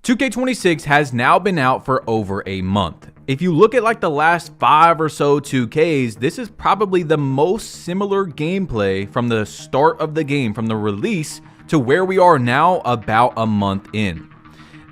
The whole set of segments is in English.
2K26 has now been out for over a month. If you look at like the last 5 or so 2Ks, this is probably the most similar gameplay from the start of the game, from the release to where we are now about a month in.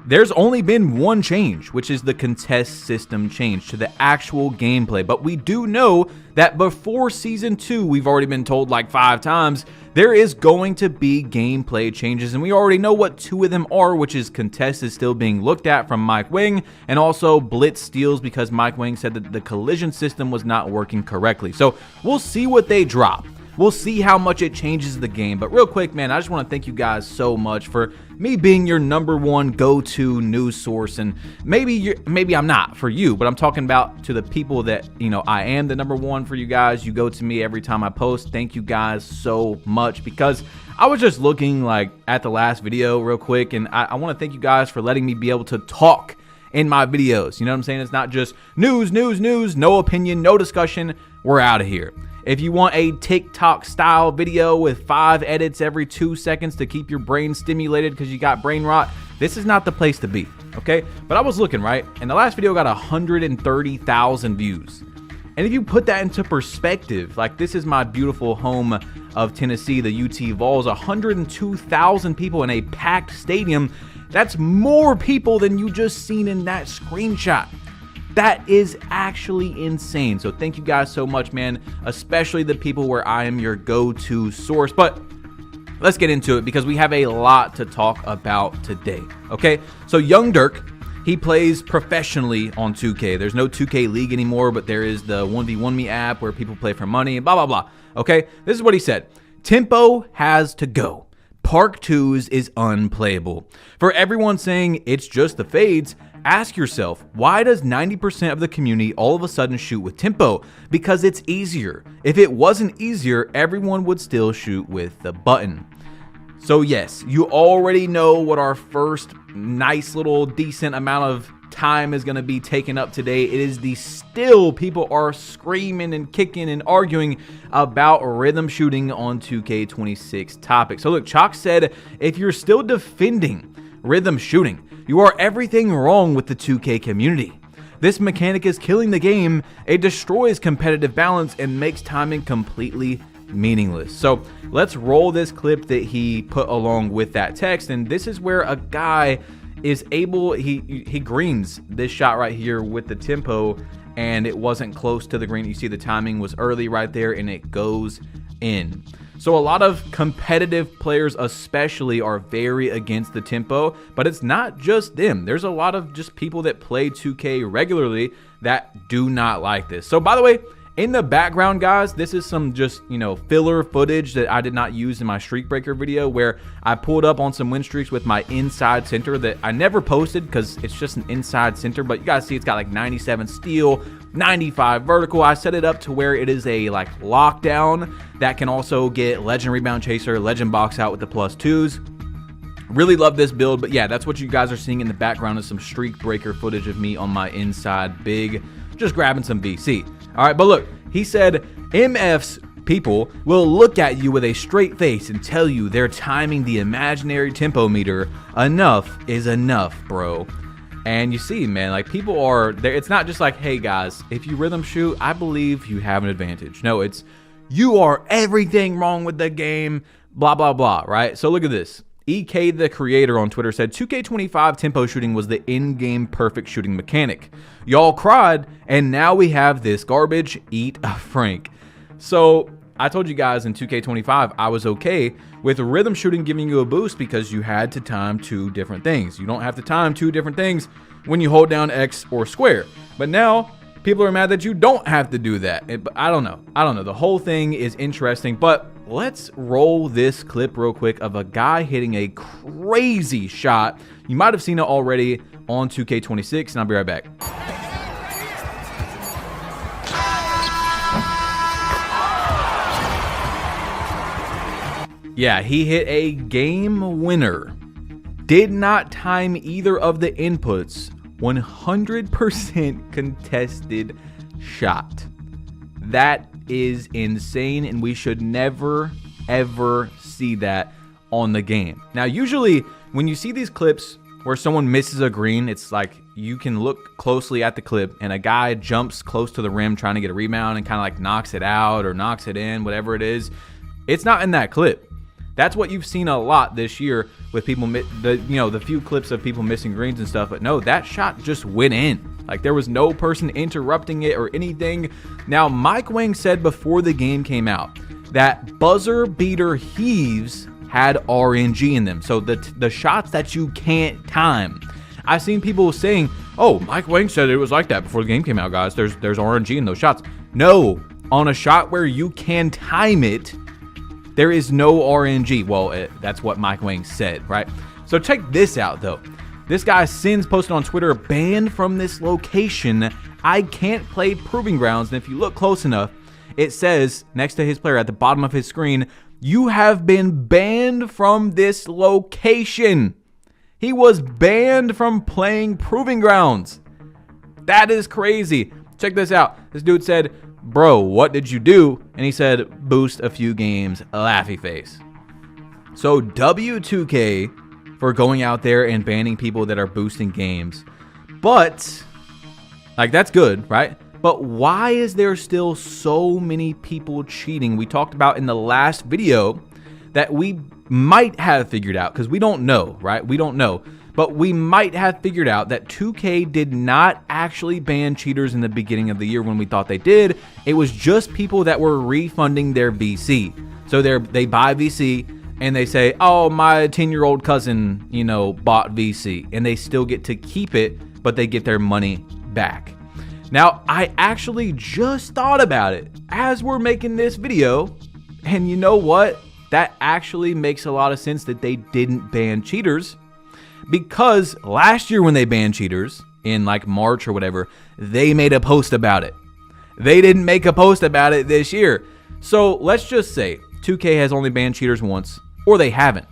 There's only been one change, which is the contest system change to the actual gameplay. But we do know that before Season 2, we've already been told like 5 times, there is going to be gameplay changes. And we already know what 2 of them are, which is contest is still being looked at from Mike Wang, and also blitz steals because Mike Wang said that the collision system was not working correctly. So we'll see what they drop. We'll see how much it changes the game. But real quick, man, I just want to thank you guys so much for me being your #1 go-to news source. And maybe I'm not for you, but I'm talking about to the people that, I am the #1 for you guys. You go to me every time I post. Thank you guys so much, because I was just looking like at the last video real quick, and I want to thank you guys for letting me be able to talk in my videos. You know what I'm saying? It's not just news, no opinion, no discussion. We're out of here. If you want a TikTok style video with 5 edits every 2 seconds to keep your brain stimulated because you got brain rot, this is not the place to be, okay? But I was looking, right? And the last video got 130,000 views. And if you put that into perspective, like this is my beautiful home of Tennessee, the UT Vols, 102,000 people in a packed stadium. That's more people than you just seen in that screenshot. That is actually insane. So thank you guys so much, man, especially the people where I am your go-to source. But let's get into it because we have a lot to talk about today, okay? So Young Dirk, he plays professionally on 2K. There's no 2K League anymore, but there is the 1v1me app where people play for money and blah, blah, blah, okay? This is what he said. Tempo has to go. Park 2's is unplayable. For everyone saying it's just the fades, ask yourself, why does 90% of the community all of a sudden shoot with tempo? Because it's easier. If it wasn't easier, everyone would still shoot with the button. So yes, you already know what our first nice little decent amount of time is going to be taken up today. It is the still people are screaming and kicking and arguing about rhythm shooting on 2K26 topic. So look, Chalk said, if you're still defending rhythm shooting, you are everything wrong with the 2K community. This mechanic is killing the game. It destroys competitive balance and makes timing completely meaningless. So let's roll this clip that he put along with that text. And this is where a guy is able, he greens this shot right here with the tempo, and it wasn't close to the green. You see the timing was early right there, and it goes in. So a lot of competitive players especially are very against the tempo, but it's not just them. There's a lot of just people that play 2K regularly that do not like this. So by the way, in the background, guys, this is some just, filler footage that I did not use in my Streak Breaker video where I pulled up on some win streaks with my inside center that I never posted because it's just an inside center, but you guys see it's got like 97 steal, 95 vertical. I set it up to where it is a like lockdown that can also get legend rebound chaser, legend box out with the +2s. Really love this build, but yeah, that's what you guys are seeing in the background is some Streak Breaker footage of me on my inside big, just grabbing some VC. All right, but look, he said MF's people will look at you with a straight face and tell you they're timing the imaginary tempo meter. Enough is enough, bro. And you see, man, like people are there. It's not just like, hey guys, if you rhythm shoot, I believe you have an advantage. No, it's you are everything wrong with the game, blah, blah, blah, right? So look at this. EK, the creator on Twitter, said 2K25 tempo shooting was the in-game perfect shooting mechanic. Y'all cried, and now we have this garbage. Eat a Frank. So I told you guys in 2K25 I was okay with rhythm shooting giving you a boost because you had to time 2 different things. You don't have to time 2 different things when you hold down X or square. But now people are mad that you don't have to do that. I don't know. The whole thing is interesting, but let's roll this clip real quick of a guy hitting a crazy shot. You might have seen it already on 2K26, and I'll be right back. Yeah, he hit a game winner. Did not time either of the inputs. 100% contested shot. That is insane, and we should never, ever see that on the game. Now, usually when you see these clips where someone misses a green, it's like you can look closely at the clip and a guy jumps close to the rim trying to get a rebound and kind of like knocks it out or knocks it in, whatever it is. It's not in that clip. That's what you've seen a lot this year with people, the few clips of people missing greens and stuff. But no, that shot just went in. Like there was no person interrupting it or anything. Now, Mike Wang said before the game came out that buzzer beater heaves had RNG in them. So the shots that you can't time. I've seen people saying, oh, Mike Wang said it was like that before the game came out, guys. There's RNG in those shots. No, on a shot where you can time it, there is no RNG. Well, that's what Mike Wang said, right? So check this out, though. This guy Sins posted on Twitter, banned from this location. I can't play Proving Grounds. And if you look close enough, it says next to his player at the bottom of his screen, you have been banned from this location. He was banned from playing Proving Grounds. That is crazy. Check this out. This dude said, bro, what did you do? And he said, boost a few games, laughy face. So W2K for going out there and banning people that are boosting games. But, like, that's good, right? But why is there still so many people cheating? We talked about in the last video that we might have figured out, because we don't know, right? We don't know. But we might have figured out that 2K did not actually ban cheaters in the beginning of the year when we thought they did. It was just people that were refunding their VC. So they buy VC and they say, oh, my 10-year-old cousin, bought VC. And they still get to keep it, but they get their money back. Now, I actually just thought about it as we're making this video. And you know what? That actually makes a lot of sense that they didn't ban cheaters. Because last year when they banned cheaters in like March or whatever, they made a post about it. They didn't make a post about it this year. So let's just say 2K has only banned cheaters once, or they haven't.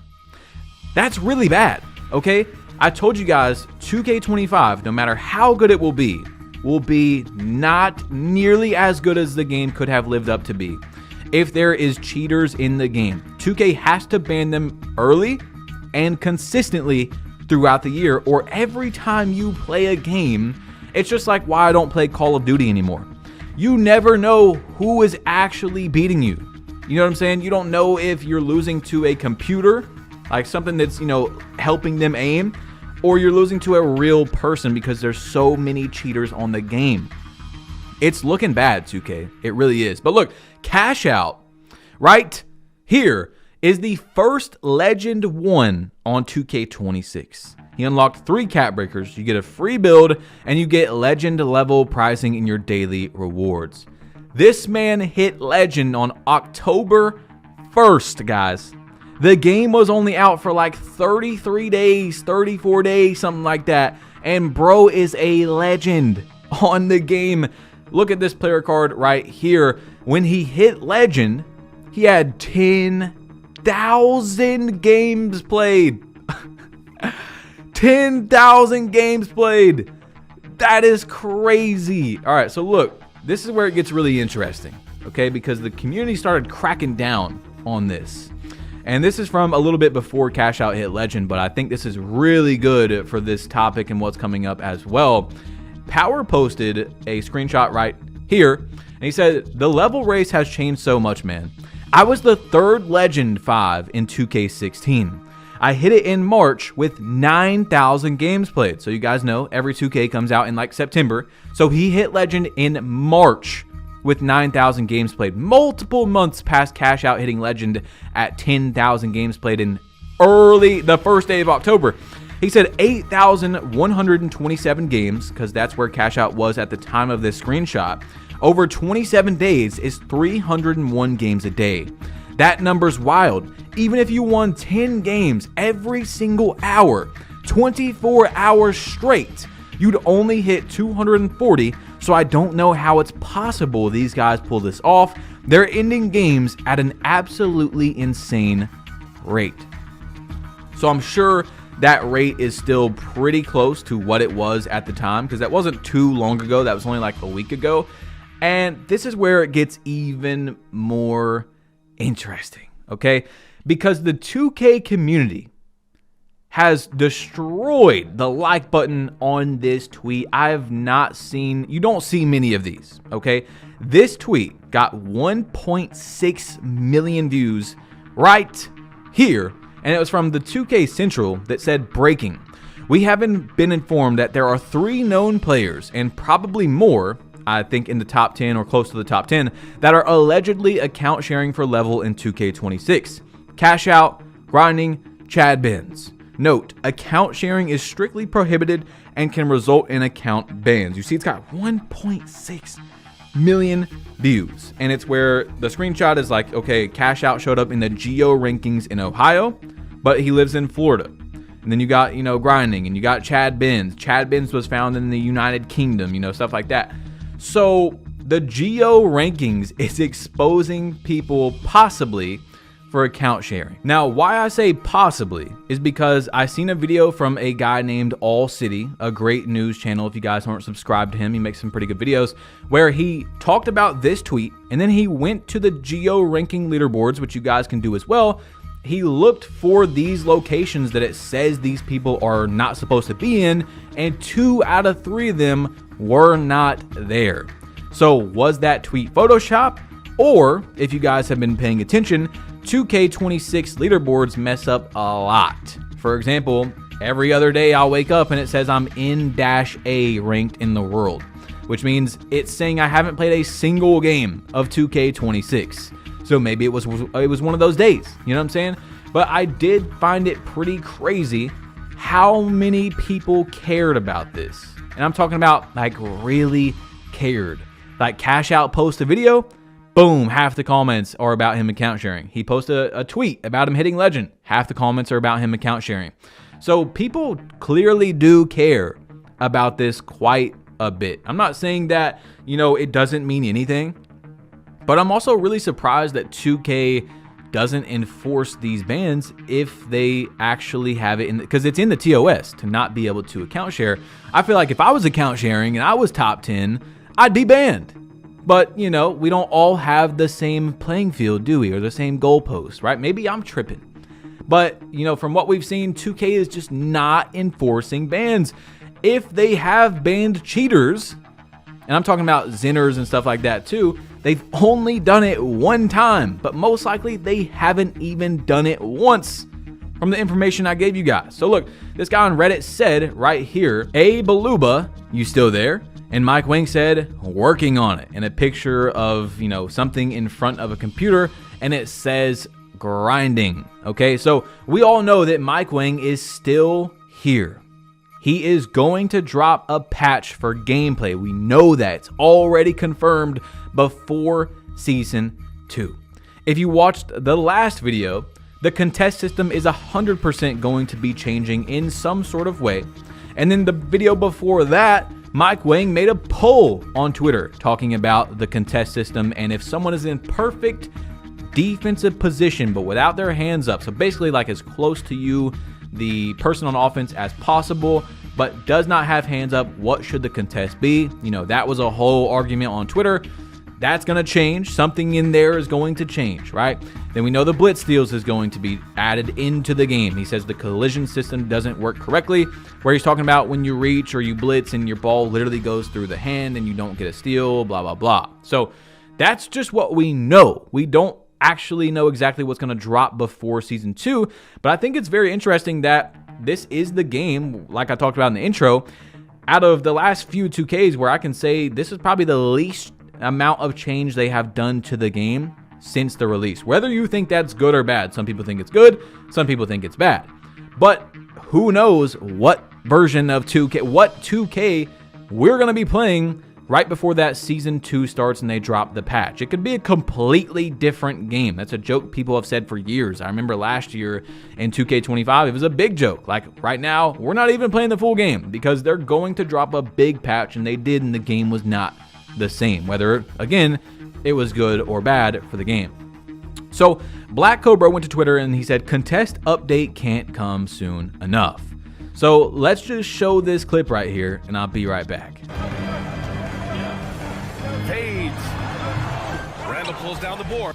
That's really bad, okay? I told you guys 2K25, no matter how good it will be not nearly as good as the game could have lived up to be. If there is cheaters in the game, 2K has to ban them early and consistently throughout the year, or every time you play a game. It's just like why I don't play Call of Duty anymore. You never know who is actually beating you. You know what I'm saying? You don't know if you're losing to a computer, like something that's, helping them aim, or you're losing to a real person because there's so many cheaters on the game. It's looking bad, 2K. It really is. But look, Cash Out right here is the first Legend 1 on 2K26. He unlocked 3 cap breakers, you get a free build, and you get Legend level pricing in your daily rewards. This man hit Legend on October 1st, guys. The game was only out for like 33 days, 34 days, something like that. And bro is a legend on the game. Look at this player card right here. When he hit Legend, he had 10,000 games played. 10,000 games played. That is crazy. All right, so look, this is where it gets really interesting, okay? Because the community started cracking down on this. And this is from a little bit before Cash Out hit Legend, but I think this is really good for this topic and what's coming up as well. Power posted a screenshot right here, and he said, the level race has changed so much, man. I was the 3rd Legend 5 in 2K16. I hit it in March with 9,000 games played. So you guys know every 2K comes out in like September. So he hit Legend in March with 9,000 games played. Multiple months past Cash Out hitting Legend at 10,000 games played in the first day of October. He said 8,127 games, because that's where Cash Out was at the time of this screenshot. Over 27 days is 301 games a day. That number's wild. Even if you won 10 games every single hour, 24 hours straight, you'd only hit 240. So I don't know how it's possible these guys pull this off. They're ending games at an absolutely insane rate. So I'm sure that rate is still pretty close to what it was at the time, because that wasn't too long ago. That was only like a week ago. And this is where it gets even more interesting, okay? Because the 2K community has destroyed the like button on this tweet. I have not seen, you don't see many of these, okay? This tweet got 1.6 million views right here, and it was from the 2K Central that said, breaking. We haven't been informed that there are 3 known players, and probably more, I think in the top 10 or close to the top 10, that are allegedly account sharing for level in 2K26. Cash Out, Grinding, Chad Benz. Note, account sharing is strictly prohibited and can result in account bans. You see, it's got 1.6 million views, and it's where the screenshot is like, okay, Cash Out showed up in the geo rankings in Ohio, but he lives in Florida. And then you got, Grinding, and you got Chad Benz. Chad Benz was found in the United Kingdom, stuff like that. So the geo rankings is exposing people possibly for account sharing. Now, why I say possibly is because I seen a video from a guy named All City, a great news channel. If you guys aren't subscribed to him, he makes some pretty good videos, where he talked about this tweet, and then he went to the geo ranking leaderboards, which you guys can do as well. He looked for these locations that it says these people are not supposed to be in, and 2 out of 3 of them were not there. So was that tweet Photoshop? Or, if you guys have been paying attention, 2K26 leaderboards mess up a lot. For example, every other day I'll wake up and it says I'm in -A ranked in the world, which means it's saying I haven't played a single game of 2K26. So maybe it was one of those days, you know what I'm saying? But I did find it pretty crazy how many people cared about this. And I'm talking about like really cared. Like Cash Out post a video, boom, half the comments are about him account sharing. He posted a tweet about him hitting legend. Half the comments are about him account sharing. So people clearly do care about this quite a bit. I'm not saying that, it doesn't mean anything, but I'm also really surprised that 2K doesn't enforce these bans if they actually have it in, because it's in the TOS to not be able to account share. I feel like if I was account sharing and I was top 10, I'd be banned. But, we don't all have the same playing field, do we? Or the same goalpost, right? Maybe I'm tripping. But, from what we've seen, 2K is just not enforcing bans. If they have banned cheaters, and I'm talking about Zinners and stuff like that too, they've only done it one time. But most likely, they haven't even done it once from the information I gave you guys. So look, this guy on Reddit said right here, "A Baluba, you still there?" And Mike Wang said, "Working on it." And a picture of, something in front of a computer, and it says grinding. Okay, so we all know that Mike Wang is still here. He is going to drop a patch for gameplay. We know that. It's already confirmed before Season 2. If you watched the last video, the contest system is 100% going to be changing in some sort of way. And then the video before that, Mike Wang made a poll on Twitter talking about the contest system and if someone is in perfect defensive position but without their hands up, so basically like as close to you, the person on offense, as possible, but does not have hands up, what should the contest be? That was a whole argument on Twitter. That's going to change. Something in there is going to change, right? Then we know the blitz steals is going to be added into the game. He says the collision system doesn't work correctly, where he's talking about when you reach or you blitz and your ball literally goes through the hand and you don't get a steal, blah, blah, blah. So that's just what we know. We don't actually know exactly what's going to drop before Season 2, but I think it's very interesting that this is the game, like I talked about in the intro, out of the last few 2Ks where I can say this is probably the least amount of change they have done to the game since the release. Whether you think that's good or bad, some people think it's good, some people think it's bad. But who knows what version of 2K, what 2K we're going to be playing right before that Season 2 starts and they drop the patch. It could be a completely different game. That's a joke people have said for years. I remember last year in 2K25, it was a big joke. Like right now, we're not even playing the full game because they're going to drop a big patch, and they did, and the game was not the same, whether again it was good or bad for the game. So Black Cobra went to Twitter and he said contest update can't come soon enough. So let's just show this clip right here and I'll be right back. Fades. Randall pulls down the board.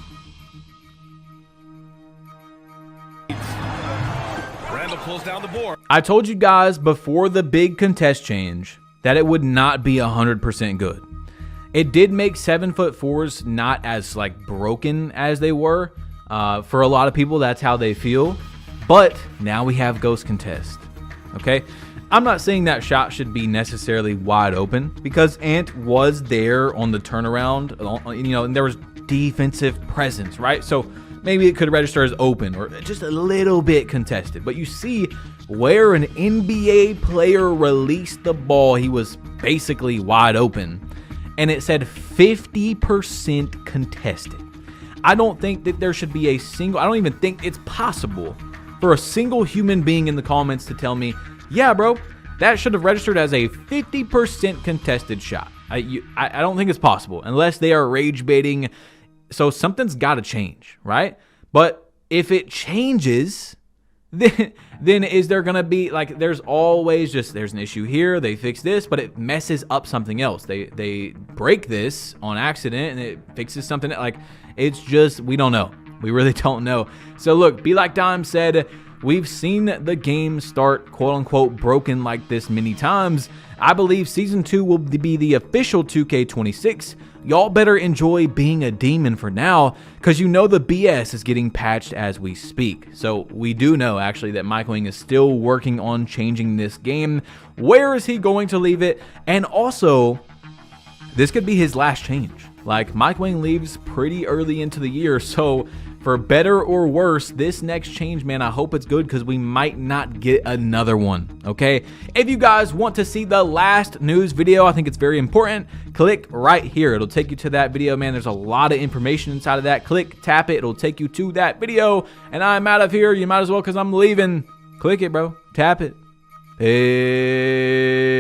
Randall pulls down the board. I told you guys before the big contest change that it would not be 100% good. It did make 7'4" not as like broken as they were. For a lot of people, that's how they feel. But now we have Ghost Contest. Okay, I'm not saying that shot should be necessarily wide open because Ant was there on the turnaround, and there was defensive presence, right? So maybe it could register as open or just a little bit contested. But you see where an NBA player released the ball, he was basically wide open. And it said 50% contested. I don't think that there should be I don't even think it's possible for a single human being in the comments to tell me, yeah, bro, that should have registered as a 50% contested shot. I don't think it's possible unless they are rage baiting. So something's got to change, right? But if it changes, then is there going to be like, there's always just, there's an issue here, they fix this, but it messes up something else. They break this on accident and it fixes something. Like, it's just, we don't know. We really don't know. So look, Be Like Dime said, we've seen the game start quote unquote broken like this many times. I believe season 2 will be the official 2K26. Y'all better enjoy being a demon for now, because you know the BS is getting patched as we speak. So we do know actually that Mike Wang is still working on changing this game. Where is he going to leave it? And also, this could be his last change. Like, Mike Wang leaves pretty early into the year, so for better or worse, this next change, man, I hope it's good because we might not get another one, okay? If you guys want to see the last news video, I think it's very important, click right here. It'll take you to that video, man. There's a lot of information inside of that. Click, tap it. It'll take you to that video, and I'm out of here. You might as well because I'm leaving. Click it, bro. Tap it. Peace.